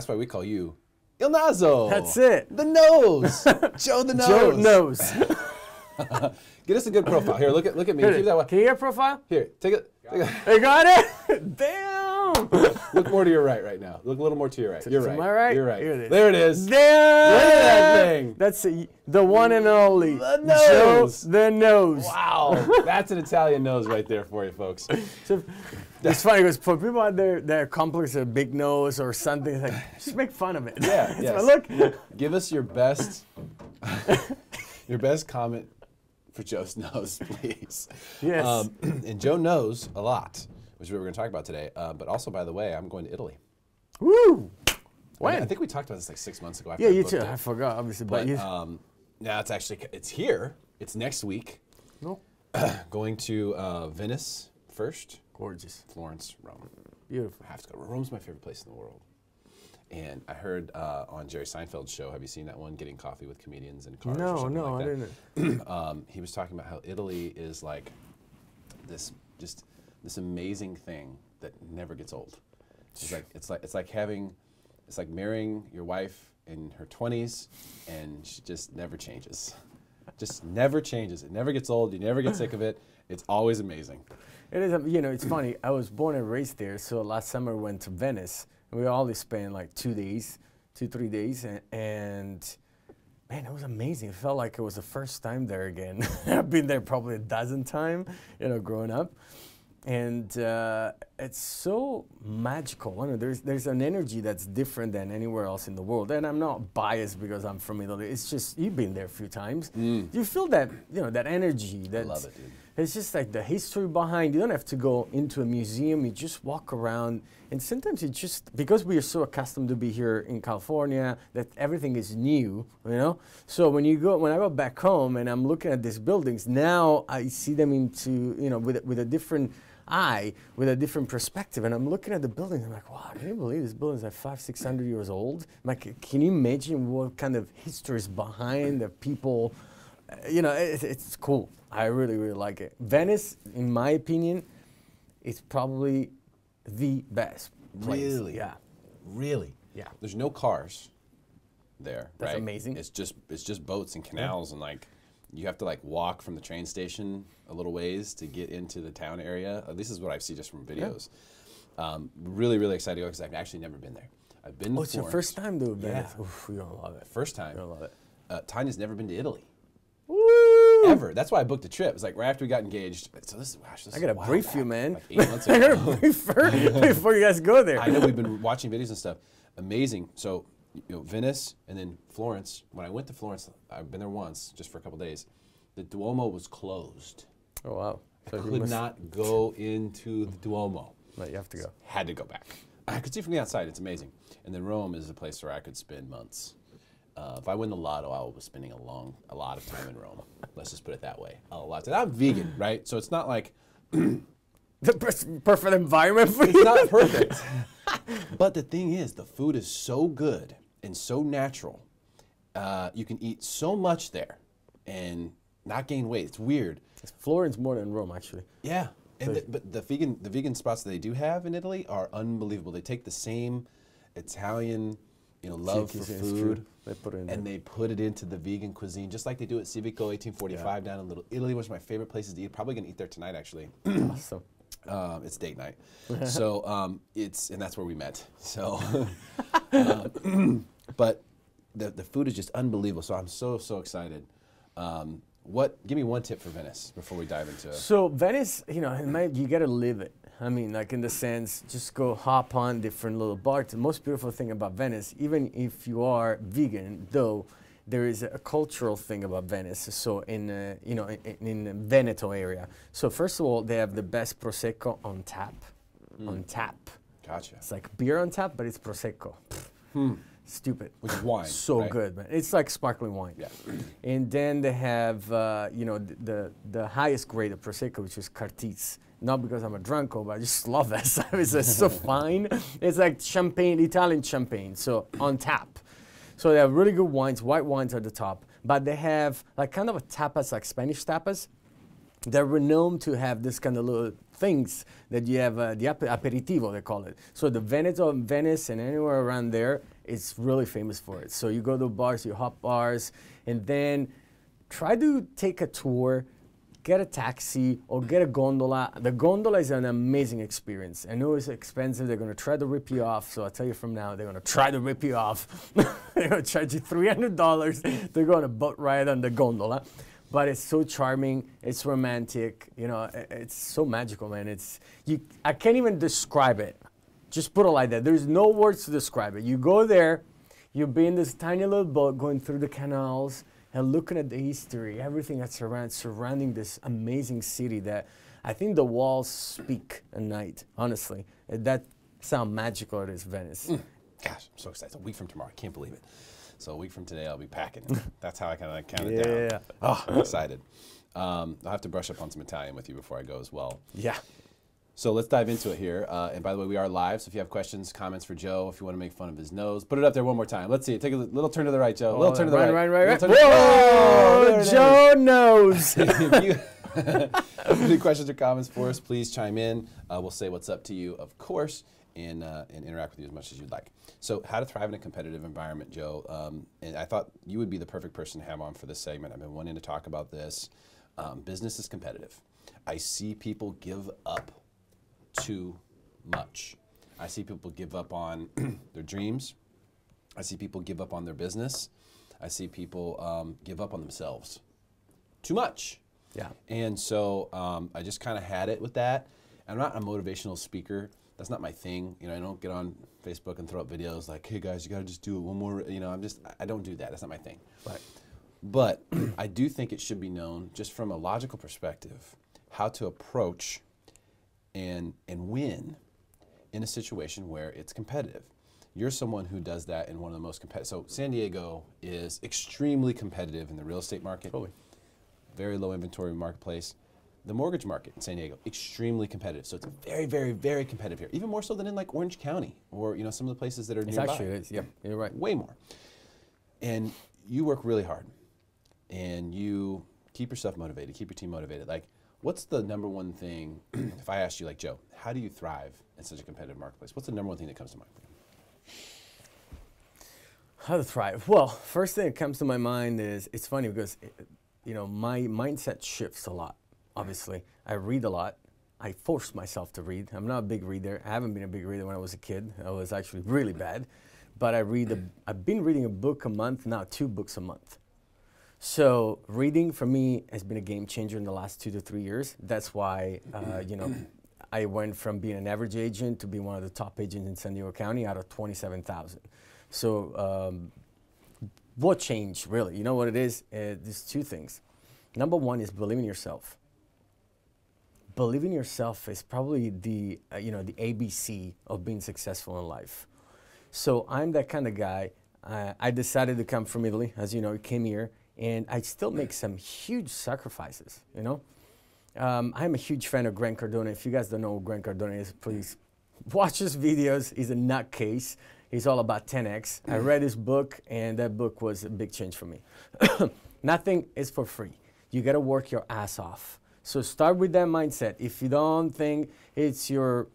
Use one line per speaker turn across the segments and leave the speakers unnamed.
that's why we call you Il Naso.
That's it.
The nose. Joe the Nose.
Joe Nose.
Get us a good profile. Here, look at me. Keep that one.
Can you get a profile?
Here, take it.
You got it? Damn.
Look more to your right now. Look a little more to your right. You're right.
Am I right?
You're right.
Here it is.
There it is.
Damn.
Look at that thing.
That's the one and only.
The nose.
Joe the Nose.
Wow. That's an Italian nose right there for you, folks.
So, it's funny because for people out there that are complex a big nose or something, it's like, just make fun of it.
Yeah. Yes.
Look.
Give us your best comment for Joe's nose, please.
Yes.
And Joe knows a lot, which is what we're going to talk about today. But also, by the way, I'm going to Italy.
Woo! When?
I think we talked about this like 6 months ago.
Yeah, you too. I forgot, obviously. But
now it's here. It's next week.
No.
Going to Venice first.
Gorgeous.
Florence, Rome.
Beautiful.
I have to go. Rome's my favorite place in the world. And I heard on Jerry Seinfeld's show, have you seen that one, Getting Coffee with Comedians in Cars?
No,
or something
no,
like
I
didn't. He was talking about how Italy is like this amazing thing that never gets old. It's like marrying your wife in her 20s, and she just never changes. Just never changes. It never gets old. You never get sick of it. It's always amazing.
It is, it's funny. I was born and raised there, so last summer we went to Venice. We always spent like 3 days, and man, it was amazing. It felt like it was the first time there again. I've been there probably a dozen times, growing up. And it's so magical. There's an energy that's different than anywhere else in the world. And I'm not biased because I'm from Italy. It's just, you've been there a few times. You feel that, that energy.
I love it, dude.
It's just like the history behind. You don't have to go into a museum. You just walk around. And sometimes you just, because we are so accustomed to be here in California, that everything is new, So when I go back home and I'm looking at these buildings, now I see them with a different eye, with a different perspective. And I'm looking at the buildings, I'm like, wow, can you believe this building is like 500-600 years old? Like, can you imagine what kind of history is behind the people? It's cool. I really, really like it. Venice, in my opinion, is probably the best place.
Really?
Yeah.
Really?
Yeah.
There's no cars there.
That's
right?
amazing.
It's just boats and canals, and like you have to like walk from the train station a little ways to get into the town area. This is what I see just from videos. Yeah. Really, really excited to go because I've actually never been there. I've been to Florence.
It's your first time to Venice?
Yeah.
Oof, you're gonna love it.
First time.
You're gonna love it.
Tanya's never been to Italy.
Woo!
Ever. That's why I booked a trip. It's like right after we got engaged. So this
I gotta brief you, man.
Like 8 months
I
ago.
gotta brief her before you guys go there.
I know we've been watching videos and stuff. Amazing. So, Venice and then Florence. When I went to Florence, I've been there once, just for a couple days. The Duomo was closed.
Oh wow!
So I could not go into the Duomo.
But you have to go.
Had to go back. I could see from the outside. It's amazing. And then Rome is a place where I could spend months. If I win the lotto, I will be spending a lot of time in Rome. Let's just put it that way. A lot. I'm vegan, right? So it's not like
the perfect environment for you.
It's not perfect. But the thing is, the food is so good and so natural. You can eat so much there and not gain weight. It's weird.
Florence more than Rome, actually.
Yeah. But the vegan spots that they do have in Italy are unbelievable. They take the same Italian love for food, they put it into the vegan cuisine, just like they do at Civico 1845 down in Little Italy, which is my favorite places to eat. Probably gonna eat there tonight, actually.
Awesome.
It's date night, so and that's where we met. So, but the food is just unbelievable. So I'm so excited. Give me one tip for Venice before we dive into it.
So Venice, you gotta live it. I mean, like in the sense, just go hop on different little bars. The most beautiful thing about Venice, even if you are vegan, though, there is a cultural thing about Venice. So in the Veneto area. So first of all, they have the best prosecco on tap. On tap.
Gotcha.
It's like beer on tap, but it's prosecco. Stupid.
Which is wine.
So
right?
good, man. It's like sparkling wine.
Yeah.
And then they have, the highest grade of prosecco, which is Cartese. Not because I'm a drunko, but I just love that stuff. It's so fine. It's like champagne, Italian champagne, so on tap. So they have really good wines. White wines are the top. But they have like kind of a tapas, like Spanish tapas. They're renowned to have this kind of little things that you have, the aperitivo, they call it. So the Veneto, Venice, and anywhere around there it's really famous for it. So you go to bars, you hop bars, and then try to take a tour, get a taxi or get a gondola. The gondola is an amazing experience. I know it's expensive. They're going to try to rip you off. So I'll tell you from now, they're going to try to rip you off. They're going to charge you $300 to go on a boat ride on the gondola. But it's so charming. It's romantic. You know, it's so magical, man. I can't even describe it. Just put it like that. There's no words to describe it. You go there, you be in this tiny little boat going through the canals and looking at the history, everything that's surrounding this amazing city that I think the walls speak at night, honestly. That sounds magical, it is Venice.
Gosh, I'm so excited. It's a week from tomorrow. I can't believe it. So a week from today, I'll be packing. That's how I kind of count it down.
Yeah.
Oh, I'm excited. I'll have to brush up on some Italian with you before I go as well.
Yeah.
So let's dive into it here. And by the way, we are live, so if you have questions, comments for Joe, if you want to make fun of his nose, put it up there one more time. Let's see it. Take a little turn to the right, Joe. A little turn to the right.
Whoa! Joe knows.
If you have any questions or comments for us, please chime in. We'll say what's up to you, of course, and interact with you as much as you'd like. So how to thrive in a competitive environment, Joe. And I thought you would be the perfect person to have on for this segment. I've been wanting to talk about this. Business is competitive. I see people give up too much. I see people give up on their dreams. I see people give up on their business. I see people give up on themselves. Too much.
Yeah.
And so I just kind of had it with that. I'm not a motivational speaker. That's not my thing. You know, I don't get on Facebook and throw up videos like, hey guys, you gotta just do it one more. You know, I don't do that. That's not my thing.
Right.
But I do think it should be known, just from a logical perspective, how to approach and win in a situation where it's competitive. You're someone who does that in one of the most competitive. So San Diego is extremely competitive in the real estate market.
Totally.
Very low inventory marketplace. The mortgage market in San Diego, extremely competitive. So it's very, very, very competitive here. Even more so than in like Orange County or some of the places that are nearby.
Actually, it is. Yeah, you're right.
Way more. And you work really hard and you keep yourself motivated, keep your team motivated. Like, what's the number one thing, if I asked you, like, Joe, how do you thrive in such a competitive marketplace? What's the number one thing that comes to mind for you?
How to thrive? Well, first thing that comes to my mind is, it's funny because, my mindset shifts a lot, obviously. I read a lot. I force myself to read. I'm not a big reader. I haven't been a big reader when I was a kid. I was actually really bad. But I've been reading a book a month, now 2 books a month. So reading for me has been a game changer in the last 2 to 3 years. That's why, I went from being an average agent to being one of the top agents in San Diego County out of 27,000. So what changed, really? You know what it is? There's 2 things. Number one is believe in yourself. Believe in yourself is probably the ABC of being successful in life. So I'm that kind of guy. I decided to come from Italy, as you know, I came here. And I still make some huge sacrifices, I'm a huge fan of Grant Cardone. If you guys don't know who Grant Cardone is, please watch his videos. He's a nutcase. He's all about 10X. I read his book, and that book was a big change for me. Nothing is for free. You got to work your ass off. So start with that mindset. If you don't think it's your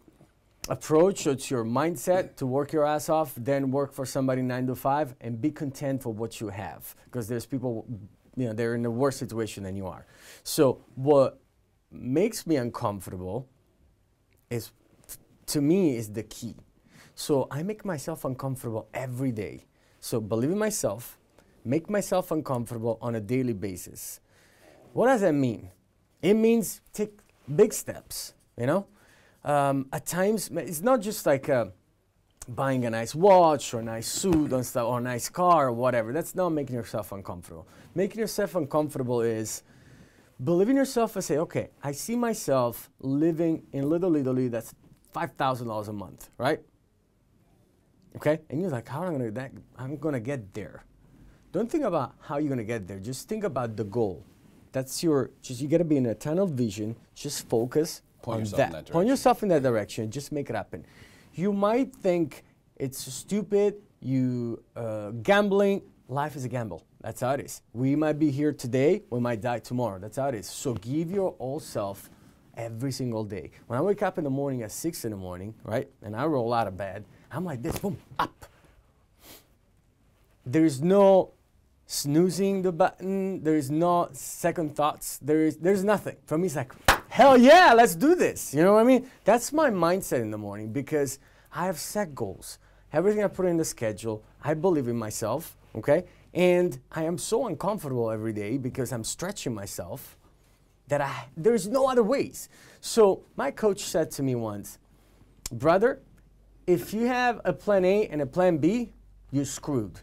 approach, or it's your mindset to work your ass off, then work for somebody 9 to 5 and be content for what you have. Because there's people, they're in a worse situation than you are. So what makes me uncomfortable is, to me, is the key. So I make myself uncomfortable every day. So believe in myself, make myself uncomfortable on a daily basis. What does that mean? It means take big steps, At times, it's not just like buying a nice watch or a nice suit and stuff, or a nice car or whatever. That's not making yourself uncomfortable. Making yourself uncomfortable is believe in yourself and say, okay, I see myself living in Little Italy. That's $5,000 a month, right? Okay, and you're like, how am I going to that? I'm going to get there. Don't think about how you're going to get there. Just think about the goal. That's you got to be in a tunnel vision. Just focus. Point yourself in that direction. Just make it happen. You might think it's stupid. Gambling. Life is a gamble. That's how it is. We might be here today. We might die tomorrow. That's how it is. So give your all self every single day. When I wake up in the morning at 6 in the morning, right, and I roll out of bed, I'm like this, boom, up. There's no snoozing the button. There's no second thoughts. There's nothing. For me, it's like, hell yeah, let's do this. You know what I mean? That's my mindset in the morning because I have set goals. Everything I put in the schedule, I believe in myself, okay? And I am so uncomfortable every day because I'm stretching myself that there's no other ways. So my coach said to me once, brother, if you have a plan A and a plan B, you're screwed.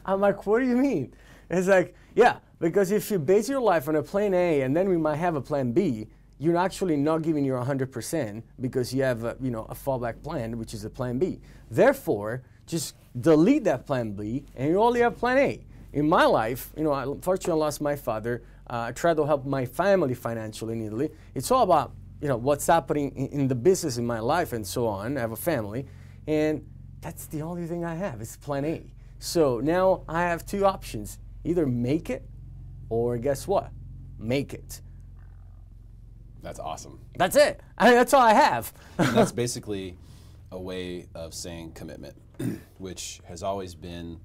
I'm like, what do you mean? It's like, yeah, because if you base your life on a plan A and then we might have a plan B, you're actually not giving your 100% because you have a fallback plan, which is a plan B. Therefore, just delete that plan B and you only have plan A. In my life, I unfortunately lost my father. I tried to help my family financially in Italy. It's all about, what's happening in the business in my life and so on. I have a family, and that's the only thing I have. It's plan A. So now I have two options. Either make it or guess what? Make it.
That's awesome.
That's it. That's all I have.
And that's basically a way of saying commitment, which has always been,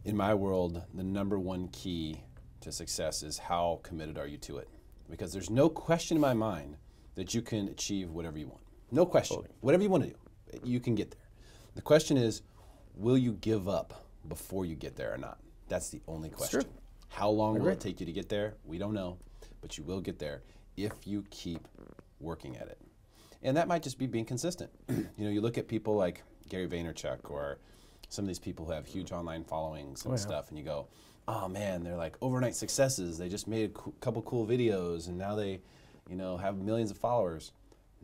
in my world, the number one key to success is how committed are you to it? Because there's no question in my mind that you can achieve whatever you want. No question. Totally. Whatever you want to do, you can get there. The question is, will you give up before you get there or not? That's the only question.
True.
How long will it take you to get there? We don't know, but you will get there if you keep working at it. And that might just be being consistent. You look at people like Gary Vaynerchuk or some of these people who have huge online followings and stuff, and you go, oh man, they're like overnight successes. They just made a couple cool videos and now they, have millions of followers.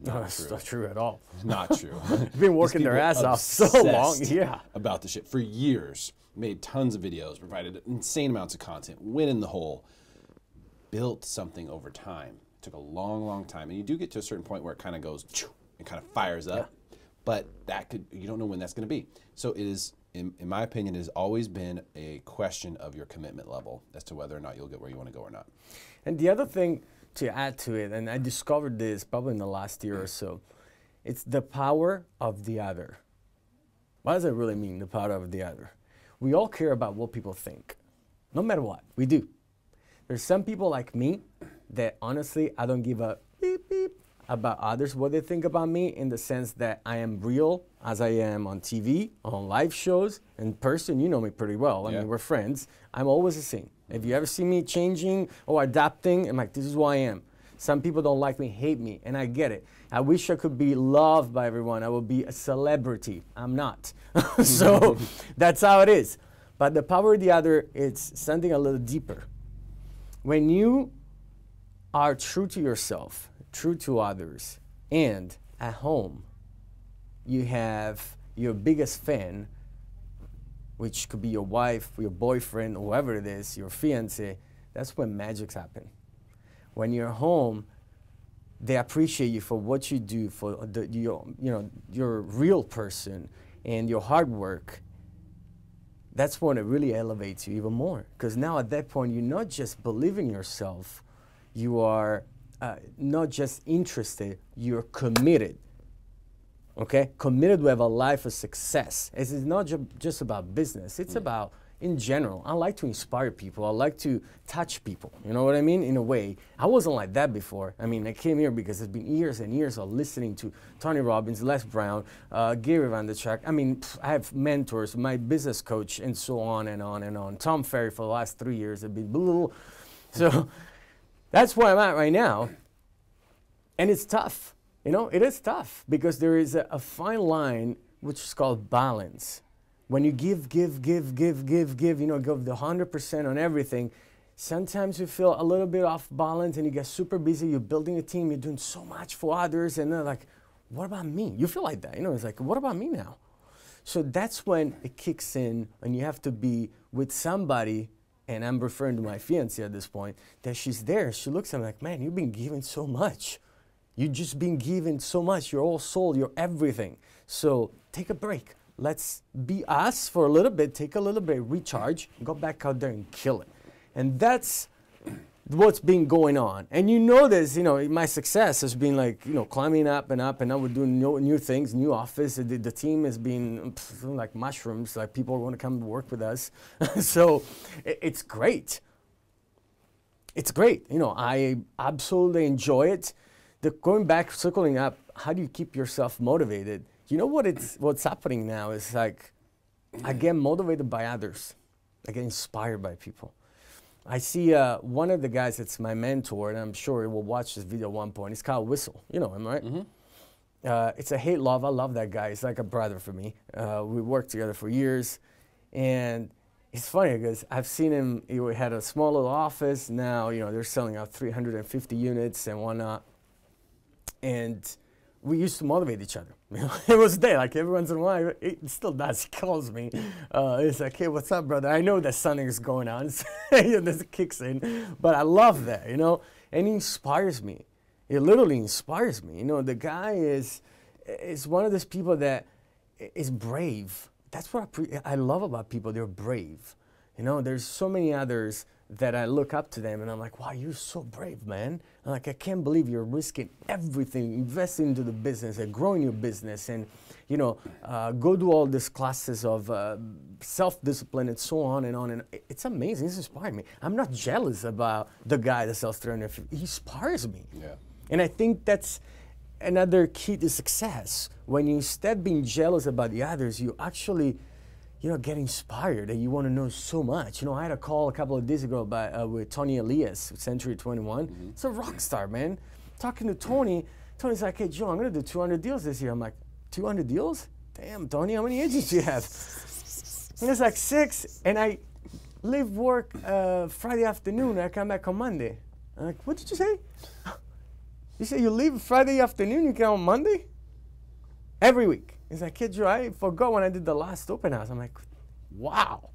No, that's not true at all.
Not true.
Been working their ass off so long,
about the shit for years. Made tons of videos, provided insane amounts of content, went in the hole, built something over time. It took a long, long time. And you do get to a certain point where it kind of goes and kind of fires up. Yeah. But you don't know when that's going to be. So it is, in my opinion, it has always been a question of your commitment level as to whether or not you'll get where you want to go or not.
And the other thing to add to it, and I discovered this probably in the last year or so, it's the power of the other. What does it really mean, the power of the other? We all care about what people think, no matter what, we do. There's some people like me that honestly, I don't give a beep beep about others, what they think about me, in the sense that I am real as I am on TV, on live shows, in person. You know me pretty well. I mean, we're friends. I'm always the same. If you ever see me changing or adapting, I'm like, this is who I am. Some people don't like me, hate me, and I get it. I wish I could be loved by everyone. I would be a celebrity. I'm not. So that's how it is. But the power of the other, it's something a little deeper. When you are true to yourself, true to others, and at home, you have your biggest fan, which could be your wife, your boyfriend, whoever it is, your fiancé, that's when magics happen. When you're home, they appreciate you for what you do, for your real person and your hard work. That's when it really elevates you even more. Because now at that point, you not just believe in yourself, you are not just interested, you're committed. Okay? Committed to have a life of success. It's not just about business, it's about, in general, I like to inspire people. I like to touch people. You know what I mean? In a way. I wasn't like that before. I mean, I came here because it's been years and years of listening to Tony Robbins, Les Brown, Gary Vaynerchuk. I mean, I have mentors, my business coach, and so on and on and on. Tom Ferry for the last 3 years. I've been little. So that's where I'm at right now. And it's tough. It is tough because there is a fine line which is called balance. When you give the 100% on everything, sometimes you feel a little bit off balance and you get super busy, you're building a team, you're doing so much for others, and they're like, what about me? You feel like that, it's like, what about me now? So that's when it kicks in and you have to be with somebody, and I'm referring to my fiancée at this point, that she's there, she looks at me like, man, you've been giving so much. You've just been giving so much, your whole soul, your everything. So take a break. Let's be us for a little bit, take a little bit, recharge, go back out there and kill it. And that's what's been going on. And you know this, my success has been like, climbing up and up, and now we're doing new things, new office. The team has been like mushrooms, like people want to come to work with us. So it's great. It's great. I absolutely enjoy it. Going back, circling up, how do you keep yourself motivated? You know what's happening now is like, I get motivated by others. I get inspired by people. I see one of the guys that's my mentor, and I'm sure he will watch this video at one point. It's Kyle Whistle. You know him, right? Mm-hmm. It's a hate-love. I love that guy. He's like a brother for me. We worked together for years. And it's funny because I've seen him. He had a small little office. Now, they're selling out 350 units and whatnot. And we used to motivate each other. It was there, like every once in a while. It still does. He calls me. It's like, hey, what's up, brother? I know that something is going on. This kicks in. But I love that, And he inspires me. It literally inspires me. The guy is one of those people that is brave. That's what I love about people. They're brave. There's so many others that I look up to them, and I'm like, wow, you're so brave, man. I'm like, I can't believe you're risking everything, investing into the business and growing your business, and go do all these classes of self-discipline and so on and on. And it's amazing. It's inspiring me. I'm not jealous about the guy that sells 350. He inspires me. Yeah. And I think that's another key to success. When you instead being jealous about the others, you actually get inspired and you want to know so much. I had a call a couple of days ago with Tony Elias, with Century 21. Mm-hmm. It's a rock star, man. Talking to Tony, Tony's like, hey, Joe, I'm going to do 200 deals this year. I'm like, 200 deals? Damn, Tony, how many agents do you have? And it's like 6, and I leave work Friday afternoon, and I come back on Monday. I'm like, what did you say? You say you leave Friday afternoon, you come on Monday? Every week. He's like, kid, Joe, I forgot when I did the last open house. I'm like, wow.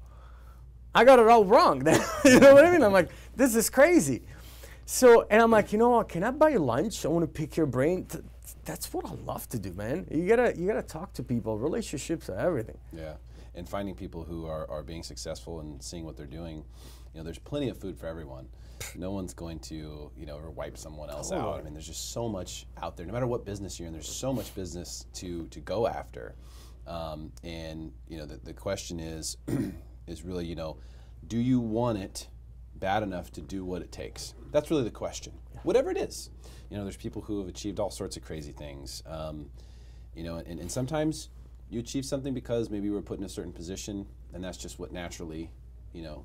I got it all wrong. You know what I mean? I'm like, this is crazy. So, and I'm like, you know what? Can I buy you lunch? I want to pick your brain. That's what I love to do, man. You gotta talk to people. Relationships are everything.
Yeah, and finding people who are being successful and seeing what they're doing. There's plenty of food for everyone. No one's going to, ever wipe someone else out. I mean, there's just so much out there. No matter what business you're in, there's so much business to go after. And the question is really, do you want it bad enough to do what it takes? That's really the question. Yeah. Whatever it is. There's people who have achieved all sorts of crazy things. And sometimes you achieve something because maybe you were put in a certain position, and that's just what naturally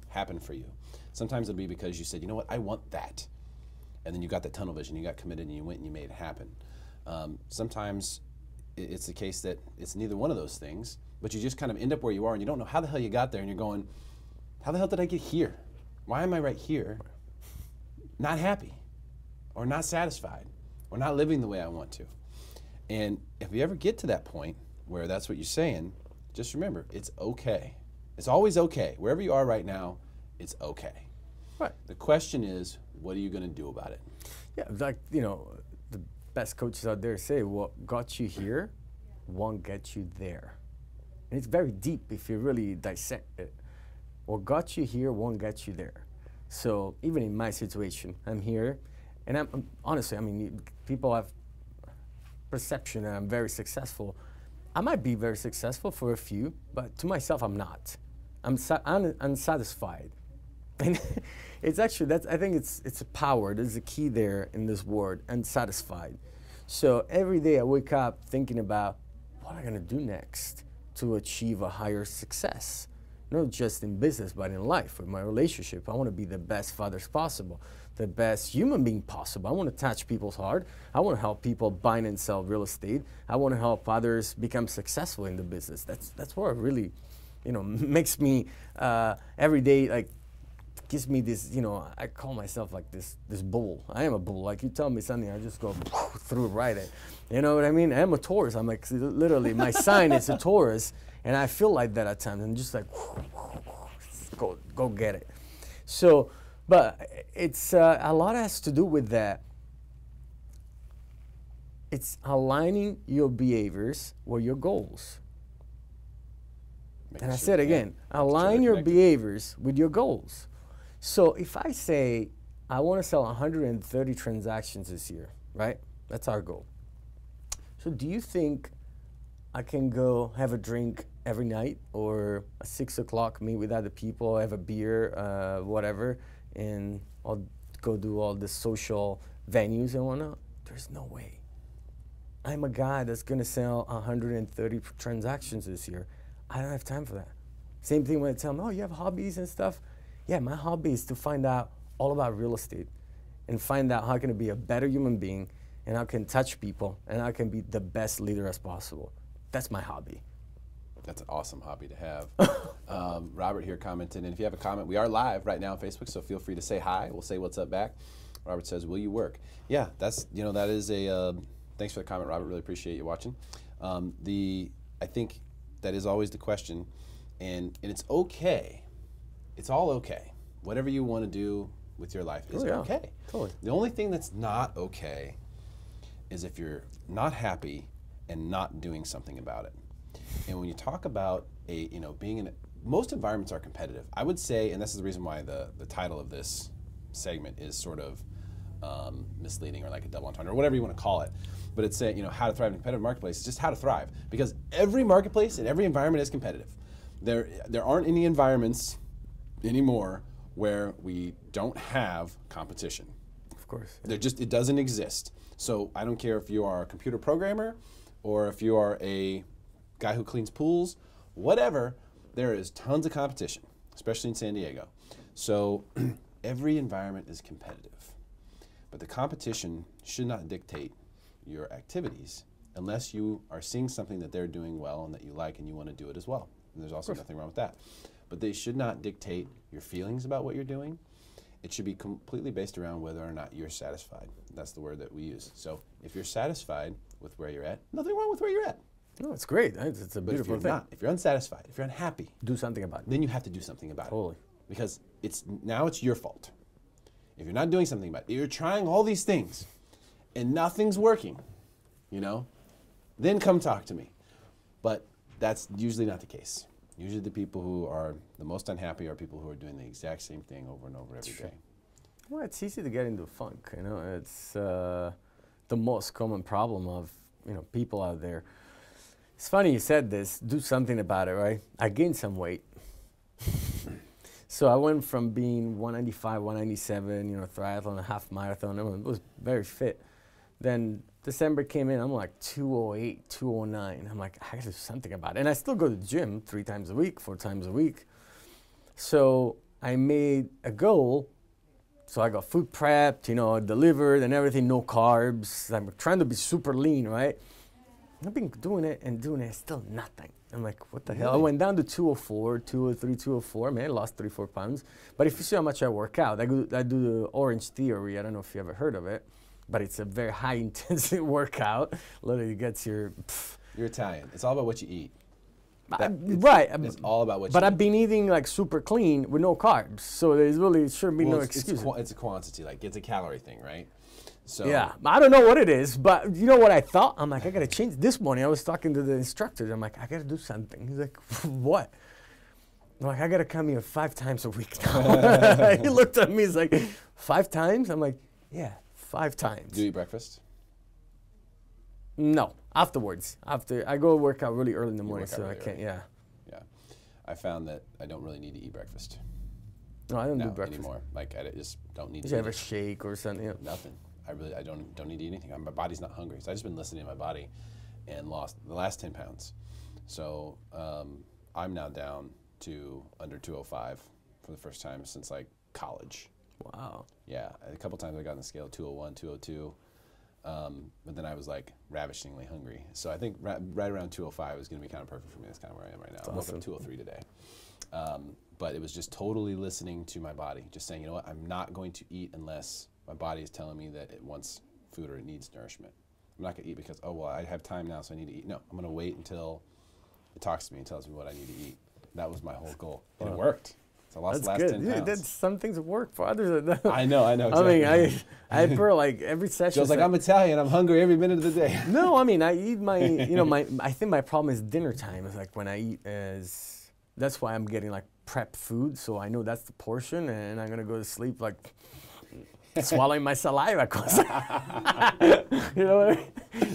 happened for you. Sometimes it'll be because you said, you know what, I want that. And then you got that tunnel vision, you got committed, and you went and you made it happen. Sometimes it's the case that it's neither one of those things, but you just kind of end up where you are and you don't know how the hell you got there, and you're going, how the hell did I get here? Why am I right here, not happy, or not satisfied, or not living the way I want to? And if you ever get to that point where that's what you're saying, just remember, it's okay. It's always okay. Wherever you are right now, it's okay. Right. The question is, what are you going to do about it?
Yeah, like, the best coaches out there say, what got you here won't get you there. And it's very deep if you really dissect it. What got you here won't get you there. So even in my situation, I'm here, and I'm honestly, people have perception that I'm very successful. I might be very successful for a few, but to myself, I'm not. I'm unsatisfied. And it's actually, I think it's a power. There's a key there in this word, unsatisfied. So every day I wake up thinking about what am I going to do next to achieve a higher success. Not just in business, but in life, with my relationship. I want to be the best father possible, the best human being possible. I want to touch people's heart. I want to help people buy and sell real estate. I want to help others become successful in the business. That's what really, makes me every day, like, gives me this, I call myself like this bull. I am a bull. Like, you tell me something, I just go through right it. You know what I mean? I am a Taurus. I'm like, literally, my sign is a Taurus, and I feel like that at times. I'm just like, go get it. So, but it's a lot has to do with that. It's aligning your behaviors with your goals. And I said again, align your behaviors with your goals. So if I say I want to sell 130 transactions this year, right? That's our goal. So do you think I can go have a drink every night, or at 6 o'clock meet with other people, have a beer, whatever, and I'll go do all the social venues and whatnot? There's no way. I'm a guy that's gonna sell 130 transactions this year. I don't have time for that. Same thing when they tell me, oh, you have hobbies and stuff. Yeah, my hobby is to find out all about real estate and find out how I can be a better human being and how I can touch people and how I can be the best leader as possible. That's my hobby.
That's an awesome hobby to have. Robert here commented, and if you have a comment, we are live right now on Facebook, so feel free to say hi. We'll say what's up back. Robert says, will you work? Yeah, that's, that is a, thanks for the comment, Robert. Really appreciate you watching. I think that is always the question, and it's okay. It's all okay. Whatever you want to do with your life is okay.
Totally.
The only thing that's not okay is if you're not happy and not doing something about it. And when you talk about being in most environments are competitive. I would say, and this is the reason why the title of this segment is sort of misleading, or like a double entendre, or whatever you want to call it. But it's saying, how to thrive in a competitive marketplace. It's just how to thrive, because every marketplace and every environment is competitive. There aren't any environments anymore where we don't have competition.
Of course.
It doesn't exist. So I don't care if you are a computer programmer or if you are a guy who cleans pools, whatever, there is tons of competition, especially in San Diego. So every environment is competitive. But the competition should not dictate your activities unless you are seeing something that they're doing well and that you like and you want to do it as well. And there's also nothing wrong with that. But they should not dictate your feelings about what you're doing. It should be completely based around whether or not you're satisfied. That's the word that we use. So if you're satisfied with where you're at, nothing wrong with where you're at.
No, it's great. It's a beautiful thing.
If you're unsatisfied, if you're unhappy,
do something about it.
Then you have to do something about
Totally.
it. Because now it's your fault. If you're not doing something about it, you're trying all these things and nothing's working, then come talk to me. But that's usually not the case. Usually the people who are the most unhappy are people who are doing the exact same thing over and over every day.
Well, it's easy to get into funk, It's the most common problem of, people out there. It's funny you said this, do something about it, right? I gained some weight. So I went from being 195, 197, triathlon, a half marathon. I was very fit. Then December came in, I'm like 208, 209. I'm like, I gotta do something about it. And I still go to the gym 3 times a week, 4 times a week. So I made a goal. So I got food prepped, delivered and everything, no carbs. I'm trying to be super lean, right? I've been doing it, still nothing. I'm like, what the hell? I went down to 204, 203, 204. Man, I lost 3-4 pounds. But if you see how much I work out, I do the Orange Theory. I don't know if you ever heard of it, but it's a very high intensity workout. Literally gets your...
You're Italian. It's all about what you eat.
Right.
It's all about what you eat.
But I've been eating like super clean with no carbs. So there's really should be no excuse.
It's a quantity, it's a calorie thing, right? So
yeah, I don't know what it is, but you know what I thought? I'm like, I gotta change. This morning I was talking to the instructor. I'm like, I gotta do something. He's like, what? I'm like, I gotta come here 5 times a week now. He looked at me, he's like, 5 times? I'm like, yeah, 5 times.
Do you eat breakfast?
No, afterwards. After I go work out really early in the morning, so I can't. Yeah.
Yeah, I found that I don't really need to eat breakfast.
No, I don't do breakfast
anymore. Like I just don't need to.
You have a shake or something? Yeah.
Nothing. I don't need to eat anything. My body's not hungry, so I've just been listening to my body, and lost the last 10 pounds. So I'm now down to under 205 for the first time since like college.
Wow.
Yeah, a couple times I got on the scale 201, 202, but then I was like ravishingly hungry. So I think right around 205 is going to be kind of perfect for me. That's kind of where I am right now. I woke up 203 today. But it was just totally listening to my body, just saying, you know what, I'm not going to eat unless my body is telling me that it wants food or it needs nourishment. I'm not going to eat because, oh, well, I have time now, so I need to eat. No, I'm going to wait until it talks to me and tells me what I need to eat. That was my whole goal. And it worked. So I lost the last 10 pounds.
That's some things work for others.
I know. Exactly.
I mean, I burn like every session.
Joe's like, I'm Italian. I'm hungry every minute of the day.
No, I mean, I eat my, I think my problem is dinner time. It's like when I eat that's why I'm getting like prep food. So I know that's the portion and I'm going to go to sleep like swallowing my saliva. You know what I mean?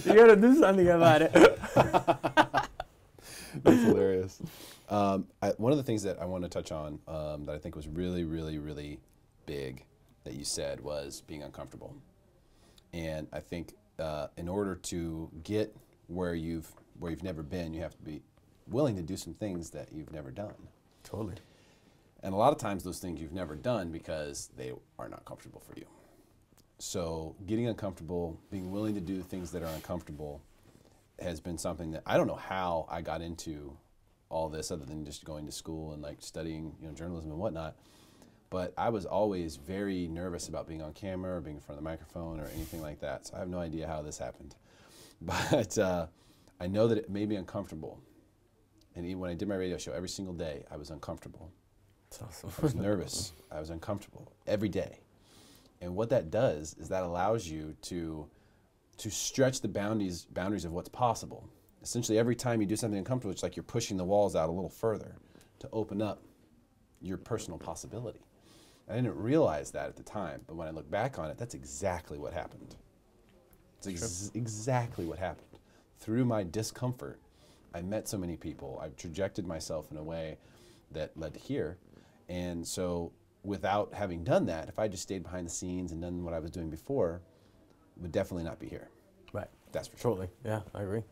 You got to do something about it.
That's hilarious. One of the things that I want to touch on that I think was really, really, really big that you said was being uncomfortable. And I think in order to get where you've never been, you have to be willing to do some things that you've never done.
Totally.
And a lot of times those things you've never done because they are not comfortable for you. So getting uncomfortable, being willing to do things that are uncomfortable has been something that I don't know how I got into all this other than just going to school and like studying, journalism and whatnot. But I was always very nervous about being on camera or being in front of the microphone or anything like that. So I have no idea how this happened. But I know that it made me uncomfortable. And even when I did my radio show every single day, I was uncomfortable.
That's awesome.
I was nervous. I was uncomfortable every day. And what that does is that allows you to stretch the boundaries of what's possible. Essentially, every time you do something uncomfortable, it's like you're pushing the walls out a little further to open up your personal possibility. I didn't realize that at the time, but when I look back on it, that's exactly what happened. It's exactly what happened. Through my discomfort, I met so many people. I've trajected myself in a way that led to here. And so without having done that, if I just stayed behind the scenes and done what I was doing before, would definitely not be here.
Right.
That's for sure.
Totally. Yeah, I agree.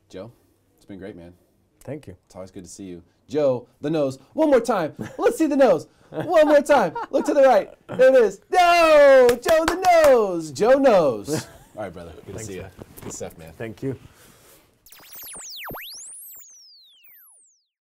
Joe, it's been great, man.
Thank you.
It's always good to see you. Joe, the nose. One more time. Let's see the nose. One more time. Look to the right. There it is. No! Joe the nose. Joe knows. All right, brother. Good to see you. Good stuff, man.
Thank you.